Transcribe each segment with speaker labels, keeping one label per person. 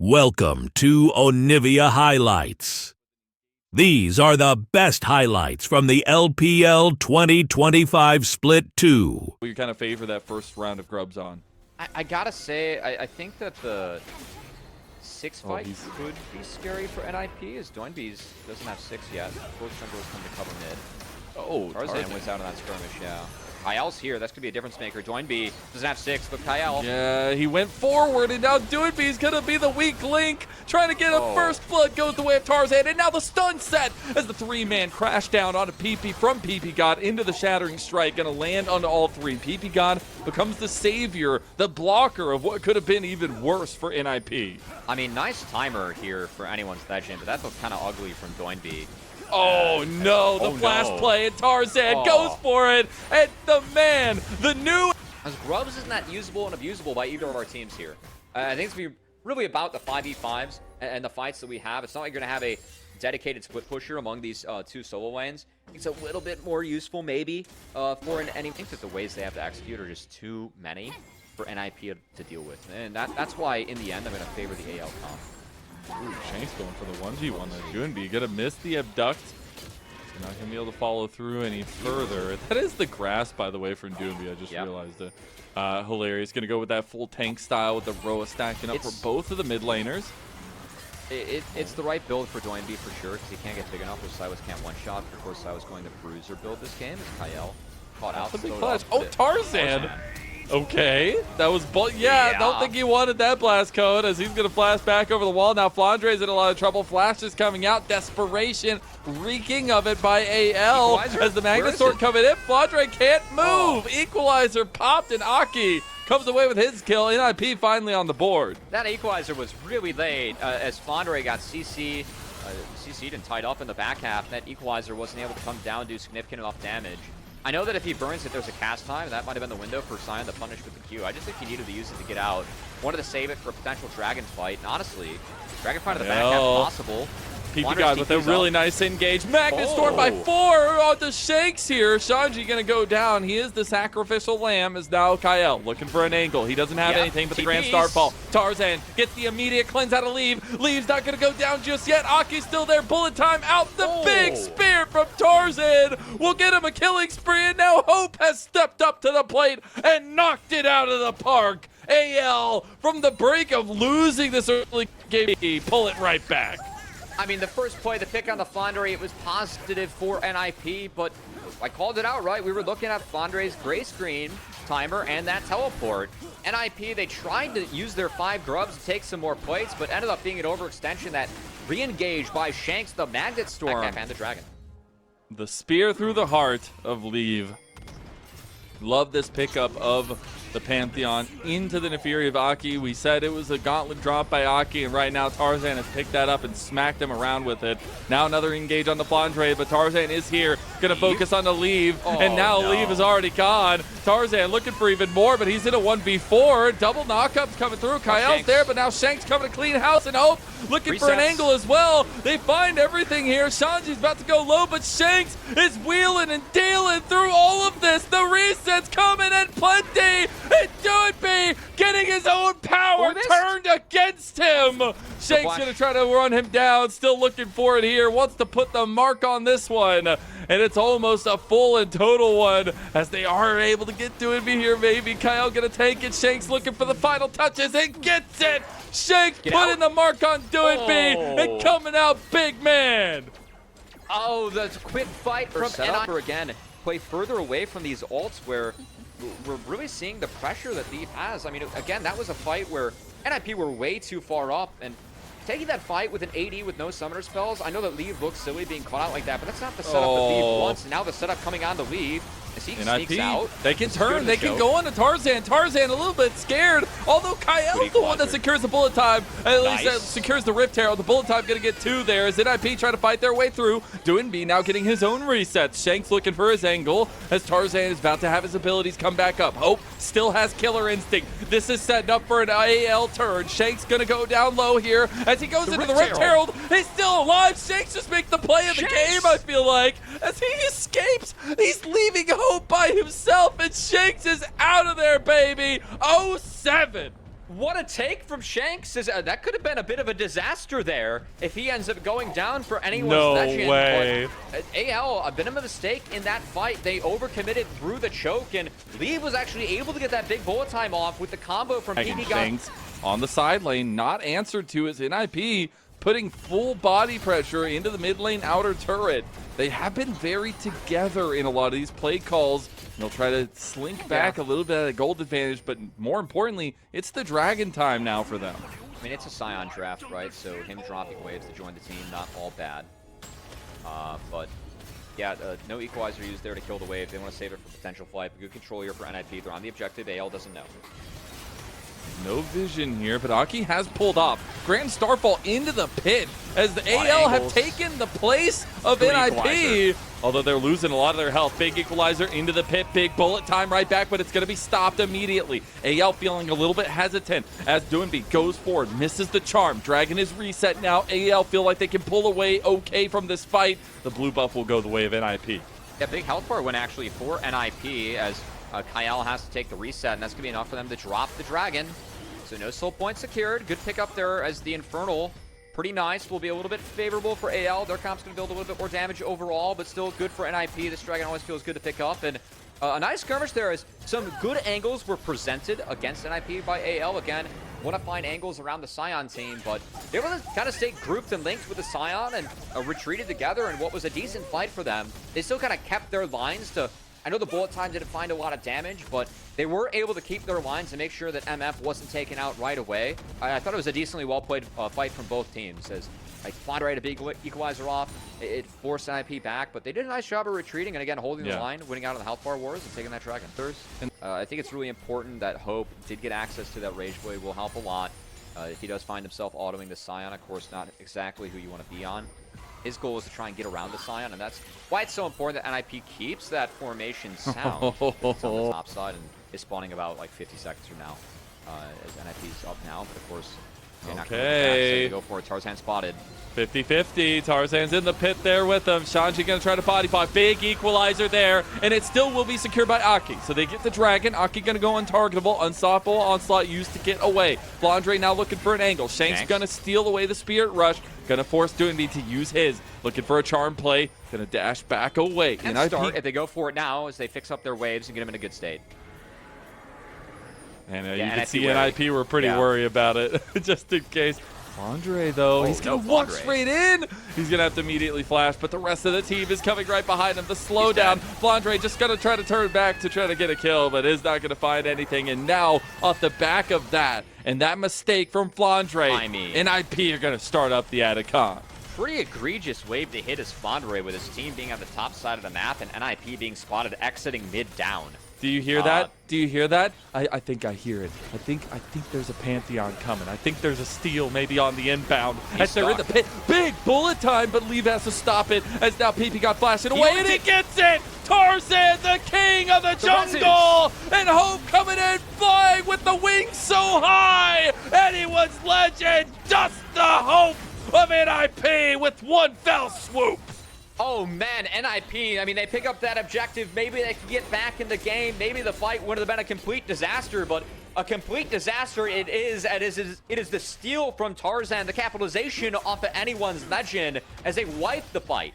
Speaker 1: Welcome to Onivia Highlights. These are the best highlights from the LPL 2025 Split 2.
Speaker 2: You kind of favor that first round of grubs on.
Speaker 3: I gotta say, I think that the 6 fight
Speaker 2: he's-
Speaker 3: could be scary for NIP, as Doinbees doesn't have 6 yet. Both junglers come to cover mid.
Speaker 2: Oh,
Speaker 3: Tarzan was out on that skirmish, yeah. Kyle's here, that's gonna be a difference maker. Doinbee doesn't have 6, but Kyle.
Speaker 2: Yeah, he went forward, and now Doinbee's gonna be the weak link, trying to get a first blood, goes the way of Tarzan, and now the stun set as the 3-man crash down onto PP from PP God into the Shattering Strike, gonna land onto all 3. PP God becomes the savior, the blocker of what could have been even worse for NIP.
Speaker 3: I mean, nice timer here for anyone's legend, but that looked kind of ugly from Doinbee.
Speaker 2: Oh no, the flash play, and Tarzan goes for it, and the man, the new...
Speaker 3: As Grubs isn't that usable and abusable by either of our teams here. I think it's going to be really about the 5v5s and the fights that we have. It's not like you're going to have a dedicated split pusher among these 2 solo lanes. It's a little bit more useful maybe for any... I think that the ways they have to execute are just too many for NIP to deal with. And that's why, in the end, I'm going to favor the AL comp.
Speaker 2: Ooh, Shank's going for the 1v1 there. Doinbee gonna miss the abduct. Not gonna be able to follow through any further. That is the grass, by the way, from Doinbee. I just realized it. Hilarious. Gonna go with that full tank style with the Roa stacking up for both of the mid laners.
Speaker 3: It's the right build for Doinbee for sure, because he can't get big enough, or Silas can't one-shot. Of course, Silas going the bruiser build this game as Kyle caught out.
Speaker 2: That's a big flash. Oh, Tarzan! Okay, that was I don't think he wanted that blast code, as he's gonna flash back over the wall. Now Flandre's in a lot of trouble. Flash is coming out, desperation reeking of it by AL. Equalizer? As the Magnet Sword coming in. Flandre can't move. Equalizer popped, and Aki comes away with his kill. NIP finally on the board.
Speaker 3: That Equalizer was really late, as Flandre got CC'd and tied up in the back half. That Equalizer wasn't able to come down and do significant enough damage. I know that if he burns it, there's a cast time, and that might have been the window for Sion to punish with the Q. I just think he needed to use it to get out. Wanted to save it for a potential Dragon fight, and honestly, Dragon fight in the back half possible.
Speaker 2: PP God with a really nice engage. Magnet Storm by 4 on the Shanks here. Shanji gonna go down. He is the sacrificial lamb, as now Kyle looking for an angle. He doesn't have anything but the Grand Starfall. Tarzan gets the immediate cleanse out of Leave. Leave's not gonna go down just yet. Aki's still there. Bullet time out. The big spear from Tarzan will get him a killing spree, and now Hope has stepped up to the plate and knocked it out of the park. AL from the break of losing this early game, pull it right back.
Speaker 3: I mean, the first play, the pick on the Flandre, it was positive for NIP, but I called it out, right? We were looking at Flandre's gray screen timer and that teleport. NIP, they tried to use their 5 grubs to take some more plates, but ended up being an overextension that re-engaged by Shanks, the Magnet Storm, and the Dragon.
Speaker 2: The spear through the heart of Leave. Love this pickup of the Pantheon into the Neferi of Aki. We said it was a gauntlet drop by Aki, and right now Tarzan has picked that up and smacked him around with it. Now another engage on the Flandre, but Tarzan is here, gonna focus on the Leave, and now Leave is already gone. Tarzan looking for even more, but he's in a 1v4. Double knockups coming through. Kyle's there, but now Shanks coming to clean house, and Hope looking for an angle as well. They find everything here. Shanji's about to go low, but Shanks is wheeling and dealing through all of this. The resets coming in plenty. And Doinbee getting his own power turned against him. Shanks gonna try to run him down. Still looking for it here. Wants to put the mark on this one. And it's almost a full and total one, as they are able to get Doinbee here, maybe. Kyle gonna take it. Shanks looking for the final touches and gets it. Shanks putting the mark on Doinbee and coming out big man.
Speaker 3: Oh, the quick fight from NIP again. Play further away from these ults where we're really seeing the pressure that Leaf has. I mean, again, that was a fight where NIP were way too far up, and taking that fight with an AD with no summoner spells, I know that Leaf looks silly being caught out like that, but that's not the setup that Leaf wants. And now the setup coming on to Leaf. As he sneaks out.
Speaker 2: They can turn, they can go on to Tarzan. Tarzan a little bit scared, although Kyle's the one that secures the bullet time. At least that secures the Rift Herald. The bullet time gonna get 2 there as NIP trying to fight their way through. Doinbee now getting his own resets. Shanks looking for his angle as Tarzan is about to have his abilities come back up. Hope still has killer instinct. This is setting up for an AL turn. Shanks gonna go down low here as he goes into the Rift Herald. He's still alive. Shanks just makes the play of the game, I feel like, as he escapes. He's leaving Hope by himself, and Shanks is out of there, baby. 0-7.
Speaker 3: What a take from Shanks. That could have been a bit of a disaster there if he ends up going down for anyone's legend.
Speaker 2: No way.
Speaker 3: But, AL, a bit of a mistake in that fight. They overcommitted through the choke, and Lee was actually able to get that big bullet time off with the combo from PP.
Speaker 2: Shanks on the side lane, not answered to as NIP, putting full body pressure into the mid lane outer turret. They have been very together in a lot of these play calls. They'll try to slink back a little bit at a gold advantage, but more importantly, it's the dragon time now for them.
Speaker 3: I mean, it's a Scion draft, right? So him dropping waves to join the team, not all bad. But yeah, no equalizer used there to kill the wave. They want to save it for potential flight. But good control here for NIP. They're on the objective. AL doesn't know.
Speaker 2: No vision here, but Aki has pulled off. Grand Starfall into the pit as the AL have taken the place of NIP. Although they're losing a lot of their health. Big equalizer into the pit, big bullet time right back, but it's going to be stopped immediately. AL feeling a little bit hesitant as Doinby goes forward, misses the charm. Dragon is reset now. AL feel like they can pull away okay from this fight. The blue buff will go the way of NIP.
Speaker 3: Yeah, big health bar win actually for NIP as Kyle has to take the reset, and that's going to be enough for them to drop the dragon. So no soul point secured. Good pick up there as the Infernal. Pretty nice. Will be a little bit favorable for AL. Their comp's going to build a little bit more damage overall, but still good for NIP. This dragon always feels good to pick up. And a nice skirmish there as some good angles were presented against NIP by AL. Again, want to find angles around the Scion team, but they were to kind of stay grouped and linked with the Scion and retreated together in what was a decent fight for them. They still kind of kept their lines to... I know the bullet time didn't find a lot of damage, but they were able to keep their lines and make sure that MF wasn't taken out right away. I thought it was a decently well-played fight from both teams, as like Fondre had a big equalizer off. It forced NIP back, but they did a nice job of retreating and again holding the line, winning out on the health bar wars and taking that dragon. I think it's really important that Hope did get access to that Rage Blade. Will help a lot. If he does find himself autoing the Scion, of course, not exactly who you want to be on. His goal is to try and get around the Scion, and that's why it's so important that NIP keeps that formation sound. It's on the top side and is spawning about like 50 seconds from now as NIP's up now, but of course, they're not going to back, so they go for it. Tarzan spotted.
Speaker 2: 50-50. Tarzan's in the pit there with them. Shanji going to try to body pot. Big equalizer there, and it still will be secured by Aki. So they get the dragon. Aki going to go untargetable. Unstoppable onslaught used to get away. Flandre now looking for an angle. Shanks going to steal away the Spirit Rush. Going to force Doinby to use his. Looking for a charm play. Going to dash back away.
Speaker 3: And start if they go for it now as they fix up their waves and get them in a good state.
Speaker 2: And you can see NIP were pretty worried about it, just in case. Flandre, though, he's going to walk straight in. He's going to have to immediately flash, but the rest of the team is coming right behind him. The slowdown. Flandre just going to try to turn back to try to get a kill, but is not going to find anything. And now, off the back of that, and that mistake from Flandre, NIP are going to start up the Atacon.
Speaker 3: Pretty egregious wave to hit as Flandre with his team being on the top side of the map and NIP being spotted exiting mid down.
Speaker 2: Do you hear that? Do you hear that? I think I hear it. I think there's a Pantheon coming. I think there's a steal maybe on the inbound. As they're in the pit. Big bullet time, but Leave has to stop it as now PP got blasted away, and he gets it! Tarzan, the king of the jungle! And Hope coming in flying with the wings so high! Anyone's legend! Just the Hope of NIP with one fell swoop!
Speaker 3: Oh man, NIP, I mean, they pick up that objective. Maybe they can get back in the game. Maybe the fight would have been a complete disaster, but a complete disaster it is. It is the steal from Tarzan, the capitalization off of anyone's legend as they wipe the fight.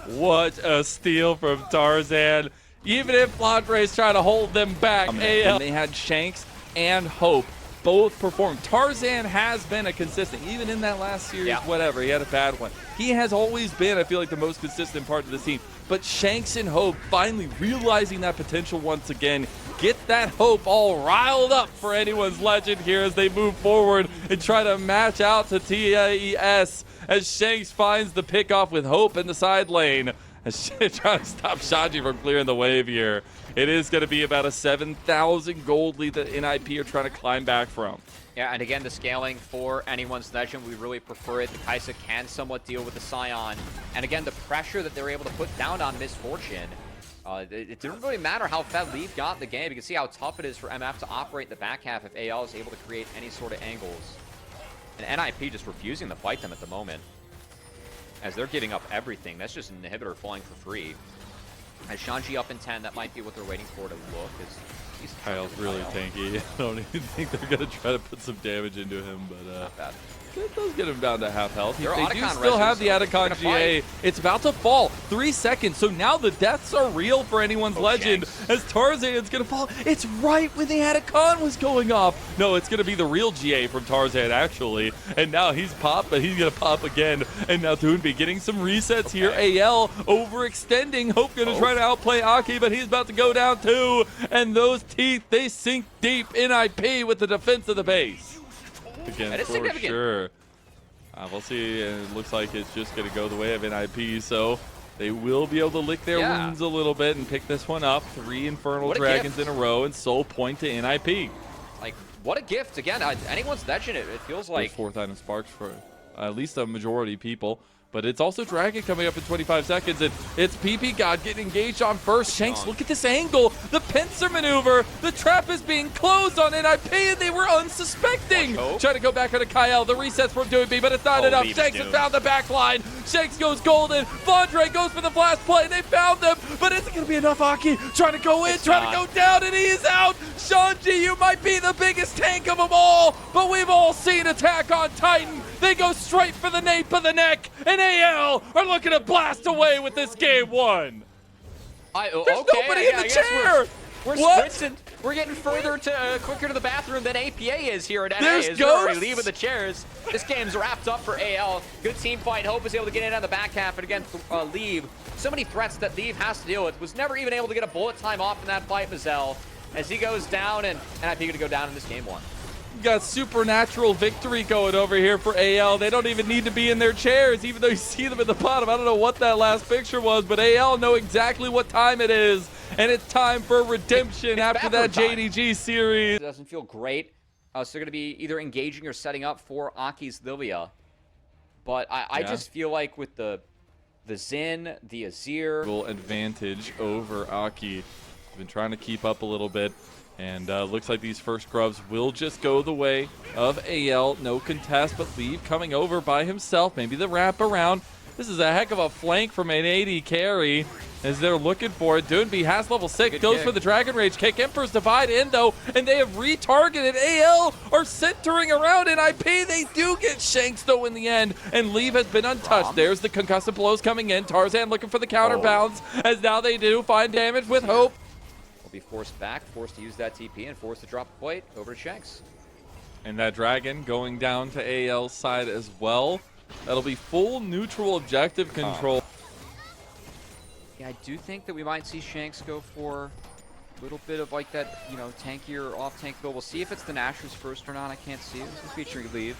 Speaker 2: What a steal from Tarzan. Even if Flandre is trying to hold them back, they had Shanks and Hope both performed. Tarzan has been a consistent, even in that last series, whatever, he had a bad one. He has always been, I feel like, the most consistent part of the team. But Shanks and Hope finally realizing that potential once again. Get that Hope all riled up for anyone's legend here as they move forward and try to match out to TAES as Shanks finds the pick off with Hope in the side lane. As trying to stop Shanji from clearing the wave here. It is going to be about a 7,000 gold lead that NIP are trying to climb back from.
Speaker 3: Yeah, and again, the scaling for anyone's legend, we really prefer it. The Kaisa can somewhat deal with the Scion. And again, the pressure that they're able to put down on Misfortune. It didn't really matter how fed Leaf got in the game. You can see how tough it is for MF to operate in the back half if AL is able to create any sort of angles. And NIP just refusing to fight them at the moment, as they're giving up everything. That's just an inhibitor falling for free. As Shanji up in 10, that might be what they're waiting for to look. He's
Speaker 2: Kyle's really tanky. I don't even think they're going to try to put some damage into him, but
Speaker 3: not bad.
Speaker 2: it does get him down to half health. They do
Speaker 3: Otacon
Speaker 2: still have the
Speaker 3: reses, so
Speaker 2: Atacon
Speaker 3: they're
Speaker 2: GA.
Speaker 3: gonna
Speaker 2: It's about to fall. 3 seconds. So now the deaths are real for anyone's legend as Tarzan's going to fall. It's right when the Atacon was going off. No, it's going to be the real GA from Tarzan, actually. And now he's popped, but he's going to pop again. And now Doonby getting some resets here. AL overextending. Hope going to try to outplay Aki, but he's about to go down too. And those teeth, they sink deep in IP with the defense of the base. Again,
Speaker 3: That is
Speaker 2: for
Speaker 3: significant.
Speaker 2: sure. We'll see, and it looks like it's just going to go the way of NIP, so they will be able to lick their wounds a little bit and pick this one up. 3 Infernal Dragons in a row and Soul Point to NIP.
Speaker 3: Like, what a gift. Again, anyone's legend, it feels like.
Speaker 2: 4th item Sparks for at least a majority of people. But it's also Dragon coming up in 25 seconds, and it's PP God getting engaged on first. Shanks, look at this angle. The pincer maneuver. The trap is being closed on NIP, and they were unsuspecting. Trying to go back onto Kyle. The resets from Doonby, but it's not enough. Shanks has found the back line. Shanks goes golden. Flandre goes for the flash play. They found them, but is it going to be enough? Aki trying to go in, trying to go down, and he is out. Shanji, you might be the biggest tank of them all, but we've all seen Attack on Titan. They go straight for the nape of the neck, and AL are looking to blast away with this game 1. There's nobody in the chair.
Speaker 3: We're sprinting. We're getting further to quicker to the bathroom than APA is here at NA.
Speaker 2: There's
Speaker 3: They're already
Speaker 2: ghosts.
Speaker 3: leaving the chairs. This game's wrapped up for AL. Good team fight. Hope is able to get in on the back half, and again, Leave. So many threats that Leave has to deal with. Was never even able to get a bullet time off in that fight, Mazel. As he goes down, and NIP going to go down in this game 1.
Speaker 2: Got supernatural victory going over here for AL. They don't even need to be in their chairs, even though you see them at the bottom. I don't know what that last picture was, but AL know exactly what time it is, and it's time for redemption after that JDG series.
Speaker 3: It doesn't feel great. So they're going to be either engaging or setting up for Aki's Livia. But I just feel like with the Xin, the Azir.
Speaker 2: Advantage over Aki. Been trying to keep up a little bit. And looks like these first grubs will just go the way of AL. No contest, but Leave coming over by himself. Maybe the wrap around. This is a heck of a flank from an AD carry as they're looking for it. Doonby has level 6, goes for the Dragon Rage kick. Emperor's Divide in, though, and they have retargeted. AL are centering around NIP. They do get Shanks, though, in the end, and Leave has been untouched. There's the concussive blows coming in. Tarzan looking for the counterbalance, as now they do find damage with Hope.
Speaker 3: Be forced back, forced to use that TP, and forced to drop a plate over to Shanks.
Speaker 2: And that Dragon going down to AL's side as well. That'll be full neutral objective control.
Speaker 3: Yeah, I do think that we might see Shanks go for a little bit of like that, you know, tankier off-tank build. We'll see if it's the Nashor's first or not. I can't see. This is featuring Leave.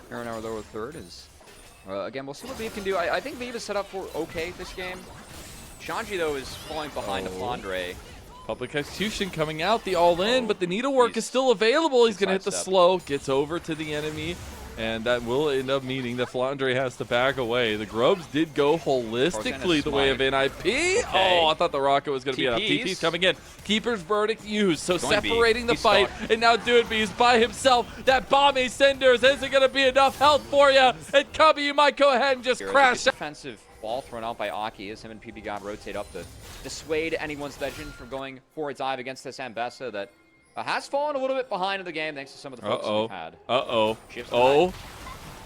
Speaker 3: Aaron our lower third is... again, we'll see what Leave can do. I think Leave is set up for okay this game. Shanji, though, is falling behind the Flandre.
Speaker 2: Public Execution coming out, the all-in, but the needlework is still available. He's going to hit the slow, gets over to the enemy, and that will end up meaning that Flandre has to back away. The Grubs did go holistically the way of NIP. Oh, I thought the rocket was going to be enough. TP's coming in. Keeper's Verdict used, so separating the fight, and now Doonby's by himself. That bomb Cinders, is it going to be enough health for you? And Cubby, you might go ahead and just crash.
Speaker 3: Defensive ball thrown out by Aki as him and PP God rotate up to dissuade anyone's legend from going for a dive against this Ambessa that has fallen a little bit behind in the game thanks to some of the folks we've had.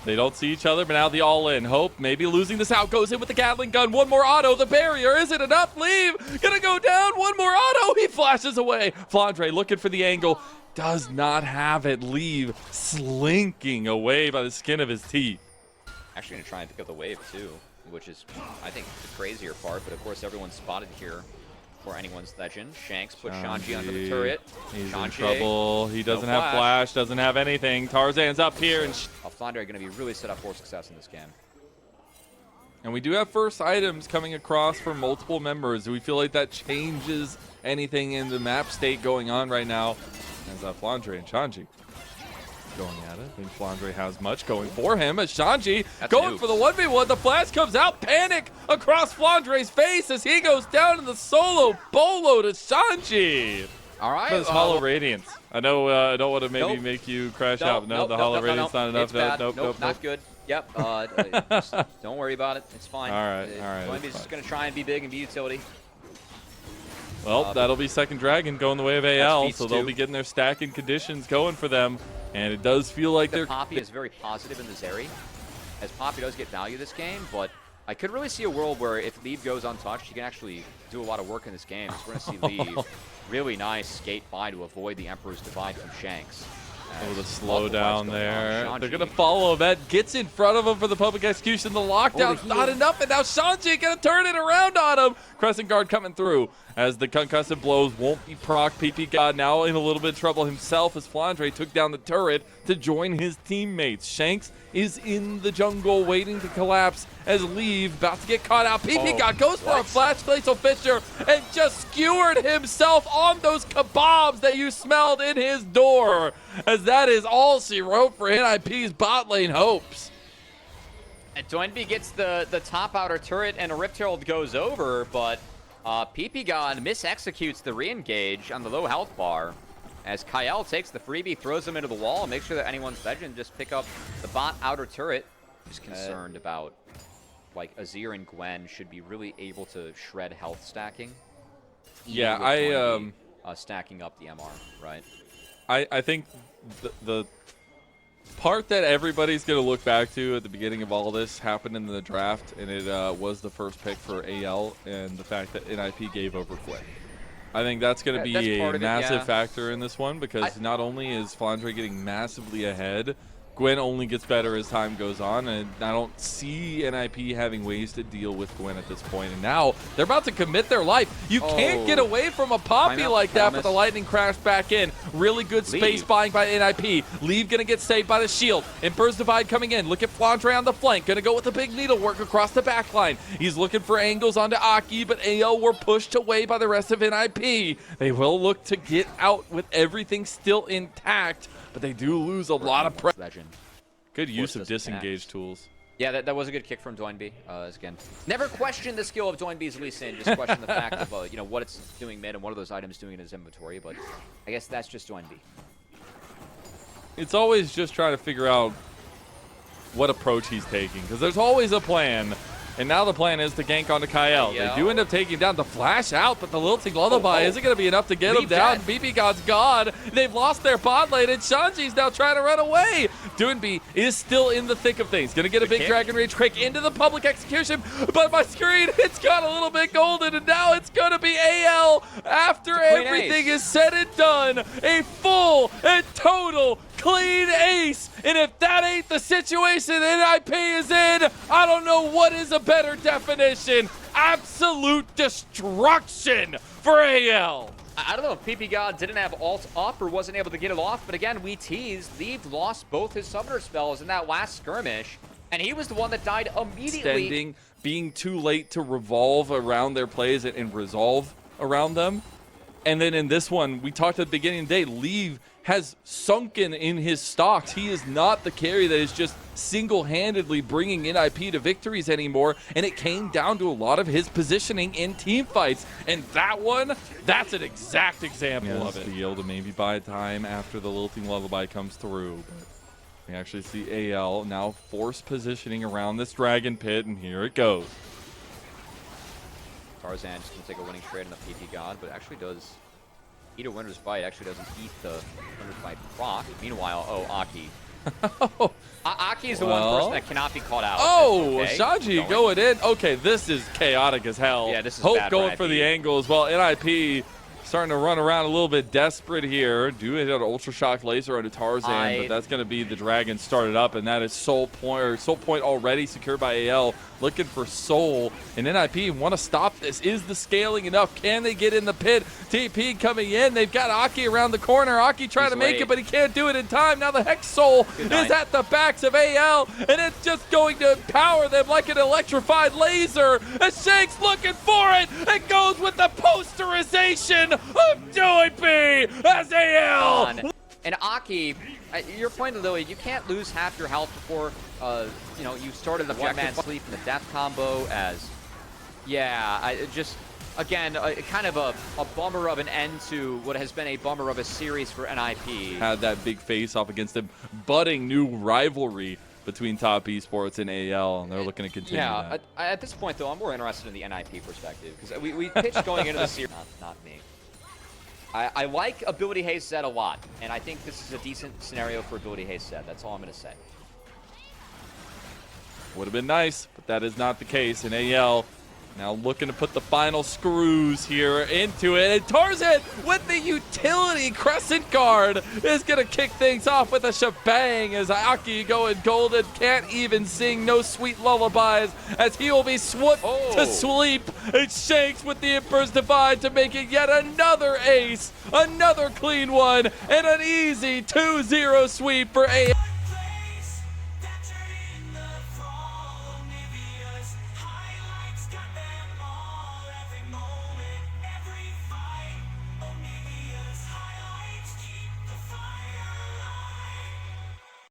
Speaker 2: They don't see each other, but now the all-in. Hope maybe losing this out. Goes in with the Gatling gun. One more auto. The barrier. Is it enough? Leave. Gonna go down. One more auto. He flashes away. Flandre looking for the angle. Does not have it. Leave slinking away by the skin of his teeth.
Speaker 3: Actually gonna try and pick up the wave too, which is, I think, the crazier part, but of course everyone's spotted here for anyone's legend. Shanks put Shanji under the turret.
Speaker 2: He's in trouble. He doesn't have flash, doesn't have anything. Tarzan's up here. And
Speaker 3: Flandre are going to be really set up for success in this game.
Speaker 2: And we do have first items coming across for multiple members. Do we feel like that changes anything in the map state going on right now? As Flandre and Shanji going at it. I think Flandre has much going for him as Shanji going for the 1v1. The flash comes out. Panic across Flandre's face as he goes down in the solo bolo to Shanji.
Speaker 3: All right.
Speaker 2: This Hollow Radiance. I know I don't want to maybe make you crash out. No, the Hollow Radiance not enough.
Speaker 3: Nope, not good. Yep. Just don't worry about it. It's fine.
Speaker 2: All right.
Speaker 3: Onivia just going to try and be big and be utility.
Speaker 2: Well, that'll be second dragon going the way of AL, so they'll
Speaker 3: too.
Speaker 2: be getting their stacking conditions going for them. And it does feel like they're...
Speaker 3: Poppy is very positive in the Zeri, as Poppy does get value this game, but I could really see a world where if Leave goes untouched, he can actually do a lot of work in this game. So we're going to see Leave really nice skate by to avoid the Emperor's Divide from Shanks.
Speaker 2: Oh, the slowdown there. They're going to follow him. That gets in front of him for the public execution. The lockdown's not enough, and now Shanji going to turn it around on him. Crescent Guard coming through as the concussive blows won't be proc. PP God now in a little bit of trouble himself as Flandre took down the turret to join his teammates. Shanks is in the jungle waiting to collapse as Leave about to get caught out. PP God goes for a flash Glacial Fissure and just skewered himself on those kebabs that you smelled in his door, as that is all she wrote for NIP's bot lane hopes.
Speaker 3: And Doinby gets the top outer turret and a Rift Herald goes over, but PP God misexecutes the re-engage on the low health bar as Kyle takes the freebie, throws him into the wall, and makes sure that anyone's legend just pick up the bot outer turret. Just concerned about, like, Azir and Gwen should be really able to shred health stacking.
Speaker 2: Yeah,
Speaker 3: stacking up the MR, right?
Speaker 2: I think the part that everybody's going to look back to at the beginning of all this happened in the draft, and it was the first pick for AL and the fact that NIP gave over Gwen. I think that's going to be a massive factor in this one, because not only is Flandre getting massively ahead, Gwen only gets better as time goes on, and I don't see NIP having ways to deal with Gwen at this point. And now they're about to commit their life. You can't get away from a Poppy like that, but the lightning crashed back in. Really good space buying by NIP. Leave gonna get saved by the shield. Emperor's Divide coming in. Look at Flandre on the flank. Gonna go with the big needlework across the back line. He's looking for angles onto Aki, but AL were pushed away by the rest of NIP. They will look to get out with everything still intact, but they do lose a lot of pressure. Good use of disengage tools.
Speaker 3: Yeah, that was a good kick from Doinby. Again, never question the skill of Doinby's Lee Sin, just question the fact of you know, what it's doing mid and what are those items doing in his inventory. But I guess that's just Doinby.
Speaker 2: It's always just trying to figure out what approach he's taking, because there's always a plan. And now the plan is to gank onto Kyle. They do end up taking down the flash out, but the lilting lullaby isn't going to be enough to get him down. BP God's gone. They've lost their bot lane, and Shanji's now trying to run away. Doinby is still in the thick of things. Going to get a big Dragon Rage quick into the public execution, but my screen, it's got a little bit golden, and now it's going to be AL after everything is said and done. A full and total clean ace. And if that ain't the situation NIP is in, I don't know what is a better definition. Absolute destruction for AL.
Speaker 3: I don't know if PP God didn't have ult up or wasn't able to get it off, but again, we teased. Leave lost both his summoner spells in that last skirmish, and he was the one that died immediately.
Speaker 2: Extending, being too late to revolve around their plays and resolve around them. And then in this one, we talked at the beginning of the day, Leave has sunken in his stocks. He is not the carry that is just single-handedly bringing NIP to victories anymore, and it came down to a lot of his positioning in team fights. And that one, that's an exact example of it. Be able to maybe buy time after the lilting lullaby comes through. We actually see AL now force positioning around this dragon pit, and here it goes.
Speaker 3: Tarzan just going to take a winning trade on the PP God, but actually does eat a winner's fight. Actually doesn't eat the winner's fight proc. Meanwhile, Aki. Aki is the one person that cannot be caught out.
Speaker 2: Shanji going in. Okay, this is chaotic as hell.
Speaker 3: Yeah, this is
Speaker 2: Hope
Speaker 3: bad
Speaker 2: going for the angle as well. NIP starting to run around a little bit desperate here. Do hit an Ultra Shock Laser onto Tarzan, but that's going to be the dragon started up, and that is Soul Point already secured by AL. Looking for Soul, and NIP want to stop this. Is the scaling enough? Can they get in the pit? TP coming in. They've got Aki around the corner. Aki trying to make it, but he can't do it in time. Now the Hex Soul is at the backs of AL, and it's just going to empower them like an electrified laser. And Shank's looking for it. It goes with the posterization of Doinby as AL.
Speaker 3: And Aki, your point, Lily, you can't lose half your health before you know, you started the one-man sleep in the death combo as, again, kind of a bummer of an end to what has been a bummer of a series for NIP.
Speaker 2: Had that big face-off against a budding new rivalry between Top Esports and AL, and they're looking to continue that.
Speaker 3: At this point, though, I'm more interested in the NIP perspective, because we pitched going into the series. Not me. I like Ability Haze Zed a lot, and I think this is a decent scenario for Ability Haze Zed. That's all I'm going to say.
Speaker 2: Would have been nice, but that is not the case. And AL now looking to put the final screws here into it. And Tarzan with the utility Crescent Guard is going to kick things off with a shebang as Aki going golden. Can't even sing no sweet lullabies as he will be swooped to sleep. And Shanks with the Emperor's Divide to make it yet another ace. Another clean one and an easy 2-0 sweep for AL.